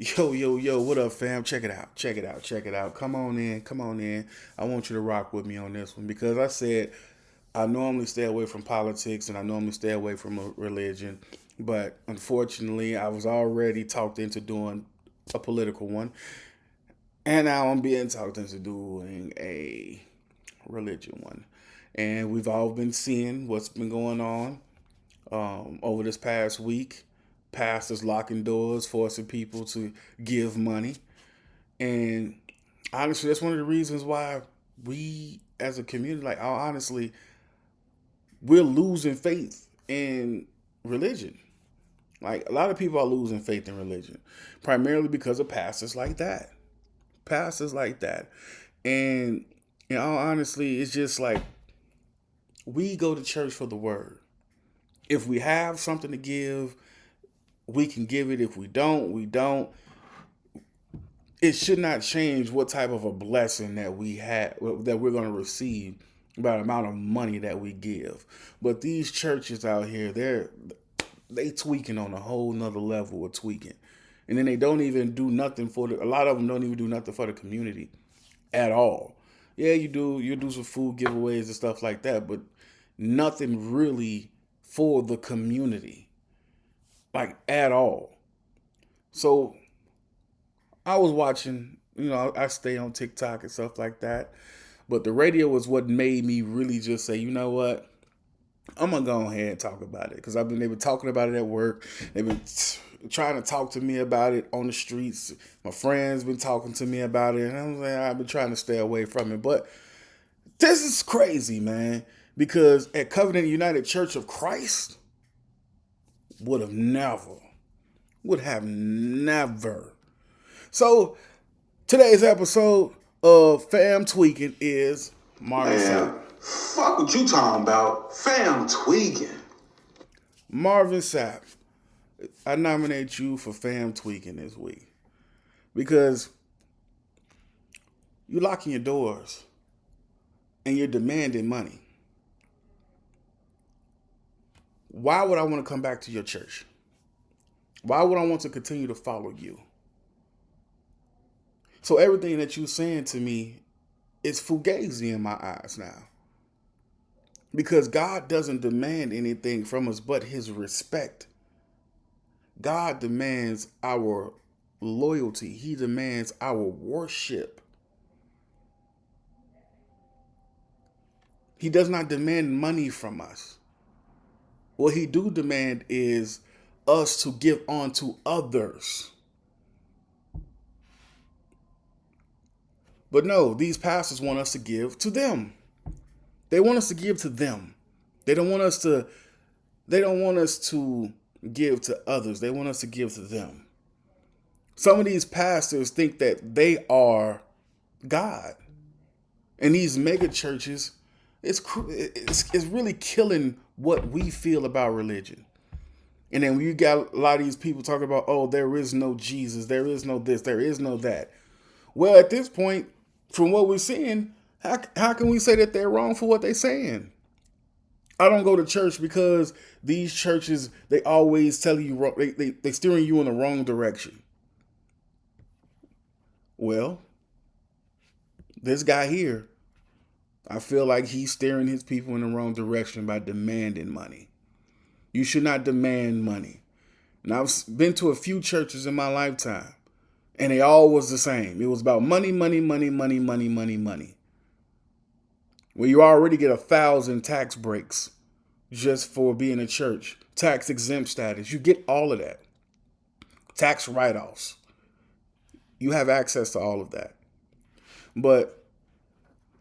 Yo, yo, yo, what up, fam? Check it out. Check it out. Check it out. Come on in. Come on in. I want you to rock with me on this one because I said I normally stay away from politics and I normally stay away from religion. But unfortunately, I was already talked into doing a political one. And now I'm being talked into doing a religion one. And we've all been seeing what's been going on over this past week. Pastors locking doors, forcing people to give money. And honestly, that's one of the reasons why we as a community, like honestly, we're losing faith in religion. Like a lot of people are losing faith in religion, primarily because of pastors like that. Pastors like that. And honestly, it's just like we go to church for the word. If we have something to give, we can give it. If we don't, we don't. It should not change what type of a blessing that we have, that we're going to receive by the amount of money that we give. But these churches out here, they tweaking on a whole nother level of tweaking. And then they don't even do nothing a lot of them don't even do nothing for the community at all. Yeah, you do some food giveaways and stuff like that, but nothing really for the community, like at all. So I was watching, I stay on TikTok and stuff like that. But the radio was what made me really just say, you know what? I'm going to go ahead and talk about it. Because they've been talking about it at work. They've been trying to talk to me about it on the streets. My friends been talking to me about it. And I've been trying to stay away from it. But this is crazy, man. Because at Covenant United Church of Christ, would have never. So today's episode of Fam Tweaking is Marvin Sapp. Man, fuck what you talking about. Fam tweaking. Marvin Sapp, I nominate you for Fam Tweaking this week because you locking your doors and you're demanding money. Why would I want to come back to your church? Why would I want to continue to follow you? So everything that you're saying to me is fugazi in my eyes now. Because God doesn't demand anything from us but his respect. God demands our loyalty. He demands our worship. He does not demand money from us. What he do demand is us to give on to others. But no, these pastors want us to give to them. They want us to give to them. They don't want us to give to others. They want us to give to them. Some of these pastors think that they are God. And these mega churches, it's really killing what we feel about religion. And then when you got a lot of these people talking about, oh, there is no Jesus, there is no this, there is no that. Well, at this point, from what we're seeing, how can we say that they're wrong for what they're saying? I don't go to church because these churches, they always tell you wrong. They steering you in the wrong direction. Well, this guy here, I feel like he's steering his people in the wrong direction by demanding money. You should not demand money. And I've been to a few churches in my lifetime, and they all was the same. It was about money, money, money, money, money, money, money. Well, you already get 1,000 tax breaks just for being a church. Tax exempt status. You get all of that. Tax write-offs. You have access to all of that. But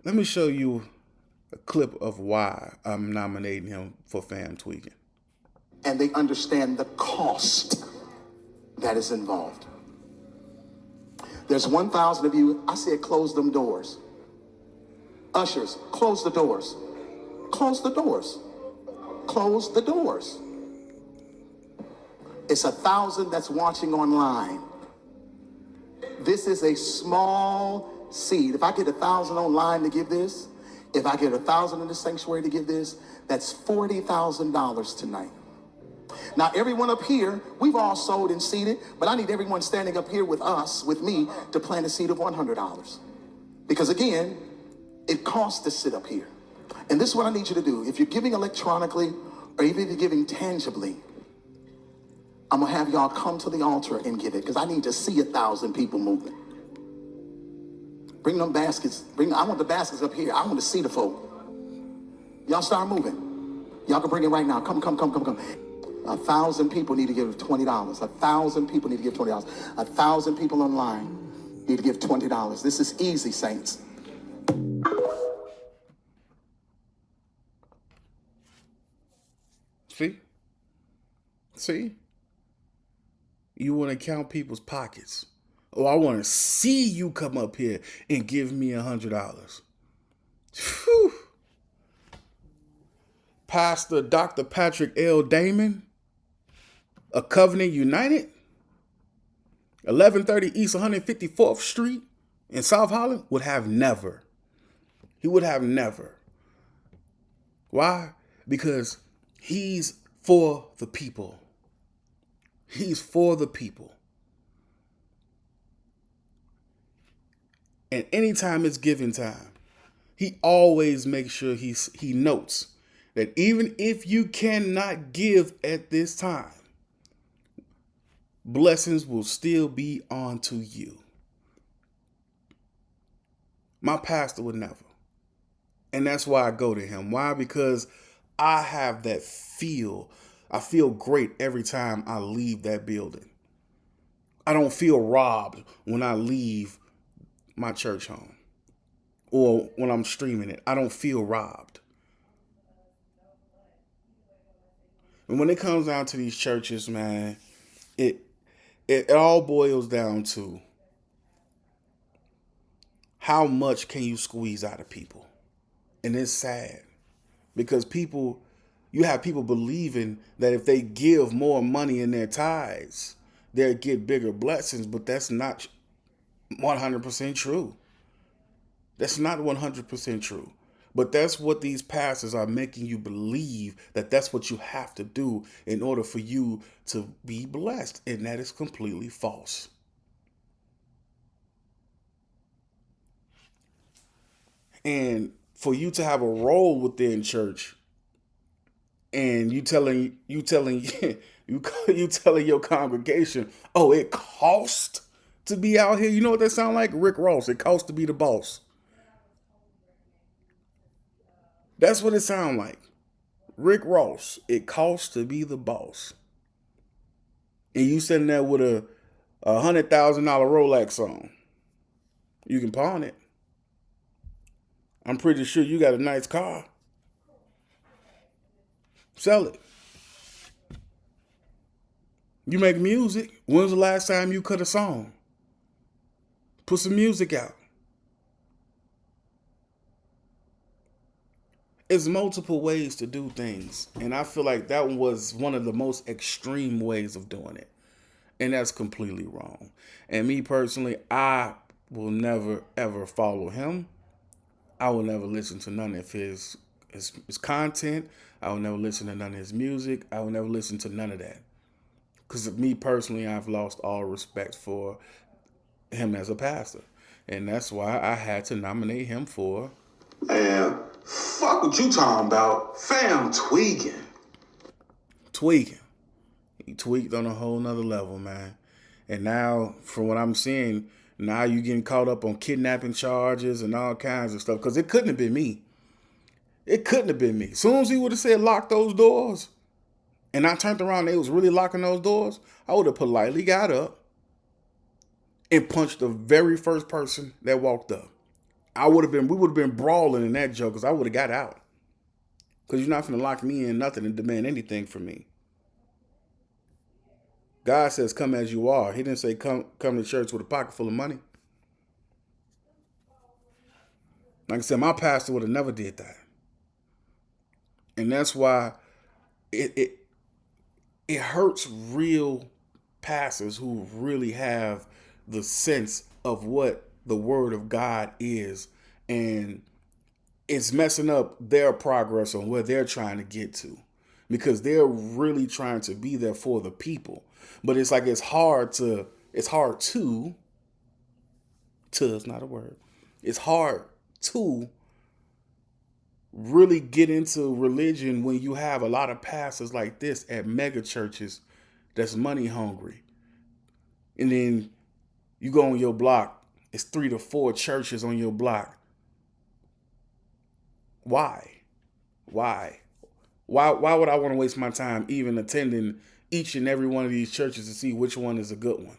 let me show you a clip of why I'm nominating him for Fam Tweaking. And they understand the cost that is involved. There's 1,000 of you. I said close them doors. Ushers, close the doors. Close the doors. Close the doors. It's 1,000 that's watching online. This is a small seed. If I get 1,000 online to give this, if I get 1,000 in the sanctuary to give this, that's $40,000 tonight. Now, everyone up here, we've all sold and seeded, but I need everyone standing up here with us, with me, to plant a seed of $100. Because again, it costs to sit up here. And this is what I need you to do. If you're giving electronically, or even if you're giving tangibly, I'm gonna have y'all come to the altar and give it, because I need to see 1,000 people moving. Bring them baskets. I want the baskets up here. I want to see the folk. Y'all start moving. Y'all can bring it right now. Come. 1,000 people need to give $20. 1,000 people need to give $20. 1,000 people online need to give $20. This is easy, saints. See? You want to count people's pockets. Oh, I want to see you come up here and give me $100. Whew. Pastor Dr. Patrick L. Damon, a Covenant United, 1130 East 154th Street in South Holland, would have never. He would have never. Why? Because he's for the people. He's for the people. And anytime it's giving time, he always makes sure he notes that even if you cannot give at this time, blessings will still be onto you. My pastor would never. And that's why I go to him. Why? Because I have that feel. I feel great every time I leave that building. I don't feel robbed when I leave my church home or when I'm streaming it. I don't feel robbed. And when it comes down to these churches, man, it all boils down to how much can you squeeze out of people? And it's sad because you have people believing that if they give more money in their tithes, they'll get bigger blessings, but that's not 100% true. That's not 100% true. But that's what these pastors are making you believe, that that's what you have to do in order for you to be blessed. And that is completely false. And for you to have a role within church, and you telling you telling your congregation, oh, it costs to be out here. You know what that sound like? Rick Ross. It costs to be the boss. That's what it sound like. Rick Ross. It costs to be the boss. And you sitting there with a $100,000 Rolex on. You can pawn it. I'm pretty sure you got a nice car. Sell it. You make music. When's the last time you cut a song? Put some music out. It's multiple ways to do things. And I feel like that was one of the most extreme ways of doing it. And that's completely wrong. And me personally, I will never, ever follow him. I will never listen to none of his content. I will never listen to none of his music. I will never listen to none of that. Because of me personally, I've lost all respect for him as a pastor. And that's why I had to nominate him for... Man, fuck what you talking about. Fam, tweaking. He tweaked on a whole nother level, man. And now, from what I'm seeing, now you getting caught up on kidnapping charges and all kinds of stuff. Because it couldn't have been me. It couldn't have been me. As soon as he would have said, lock those doors, and I turned around and they was really locking those doors, I would have politely got up and punched the very first person that walked up. We would have been brawling in that joke because I would have got out. Because you're not going to lock me in nothing and demand anything from me. God says, come as you are. He didn't say come to church with a pocket full of money. Like I said, my pastor would have never did that. And that's why it hurts real pastors who really have the sense of what the word of God is, and it's messing up their progress on where they're trying to get to. because they're really trying to be there for the people. But it's like it's hard to is not a word. It's hard to really get into religion when you have a lot of pastors like this at mega churches that's money hungry. And then you go on your block, it's 3 to 4 churches on your block. Why? Why? Why would I want to waste my time even attending each and every one of these churches to see which one is a good one?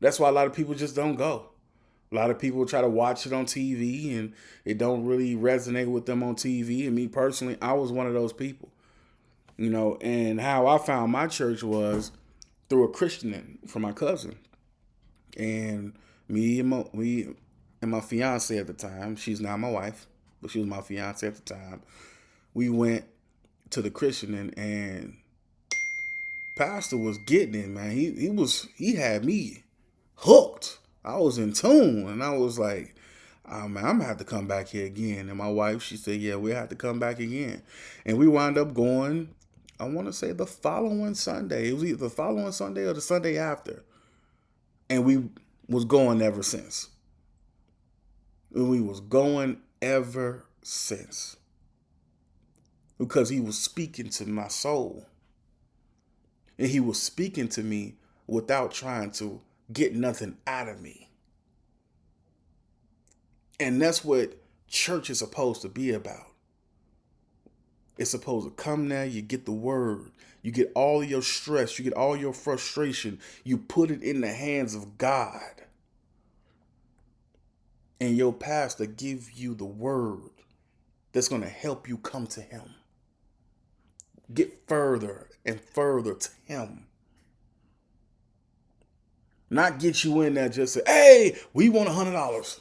That's why a lot of people just don't go. A lot of people try to watch it on TV and it don't really resonate with them on TV. And me personally, I was one of those people. And how I found my church was through a Christian from my cousin. And me and my fiance at the time, she's now my wife, but she was my fiance at the time. We went to the Christian and Pastor was getting it, man. He had me hooked. I was in tune, and I was like, oh, man, I'm gonna have to come back here again. And my wife, she said, yeah, we have to come back again. And we wound up going, I want to say the following Sunday. It was either the following Sunday or the Sunday after. And we was going ever since. And we was going ever since. Because he was speaking to my soul. And he was speaking to me without trying to get nothing out of me. And that's what church is supposed to be about. It's supposed to come there, you get the word. You get all your stress, you get all your frustration. You put it in the hands of God. And your pastor give you the word that's going to help you come to him. Get further and further to him. Not get you in there just say, hey, we want $100.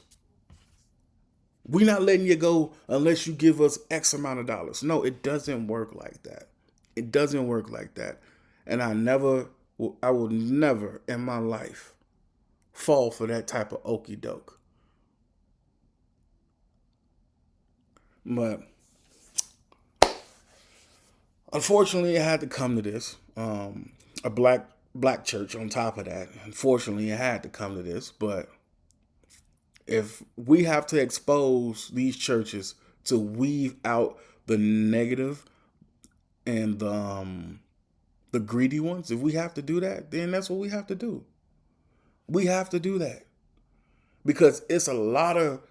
We're not letting you go unless you give us X amount of dollars. No, it doesn't work like that. It doesn't work like that. And I will never in my life fall for that type of okie doke. But unfortunately, it had to come to this. A black church on top of that. Unfortunately, it had to come to this. But if we have to expose these churches to weave out the negative and the greedy ones, if we have to do that, then that's what we have to do. We have to do that. Because it's a lot of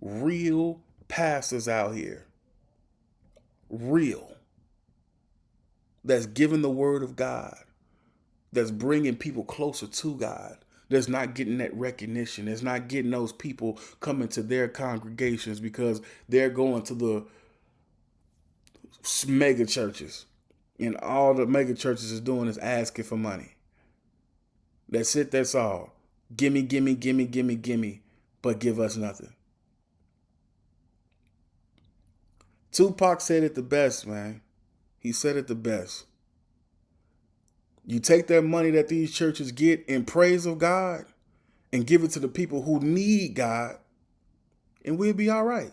real pastors out here. Real. That's giving the word of God. That's bringing people closer to God. That's not getting that recognition. That's not getting those people coming to their congregations because they're going to the mega churches. And all the mega churches is doing is asking for money. That's it. That's all. Gimme, gimme, gimme, gimme, gimme. But give us nothing. Tupac said it the best, man. He said it the best. You take that money that these churches get in praise of God and give it to the people who need God, and we'll be all right.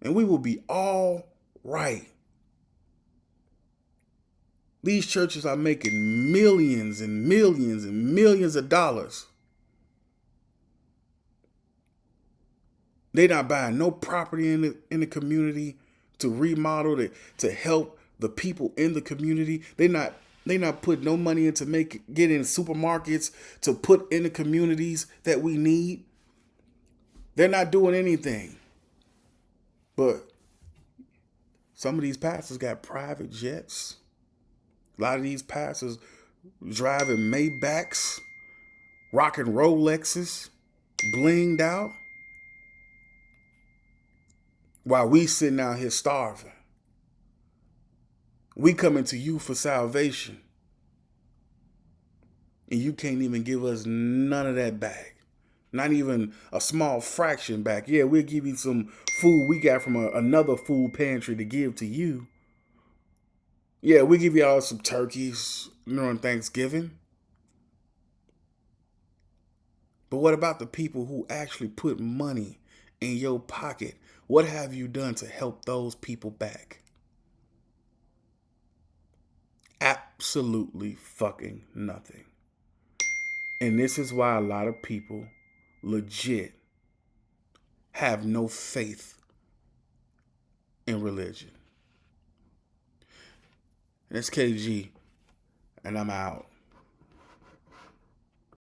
And we will be all right. These churches are making millions and millions and millions of dollars. They're not buying no property in the community to remodel it, to help the people in the community. They not putting no money into getting supermarkets to put in the communities that we need. They're not doing anything. But some of these pastors got private jets. A lot of these pastors driving Maybachs, rocking Rolexes, blinged out, while we sitting out here starving. We coming to you for salvation. And you can't even give us none of that back. Not even a small fraction back. Yeah, we'll give you some food we got from another food pantry to give to you. Yeah, we give y'all some turkeys during Thanksgiving. But what about the people who actually put money in your pocket? What have you done to help those people back? absolutely fucking nothing. And this is why a lot of people legit have no faith in religion. And it's KG, and I'm out.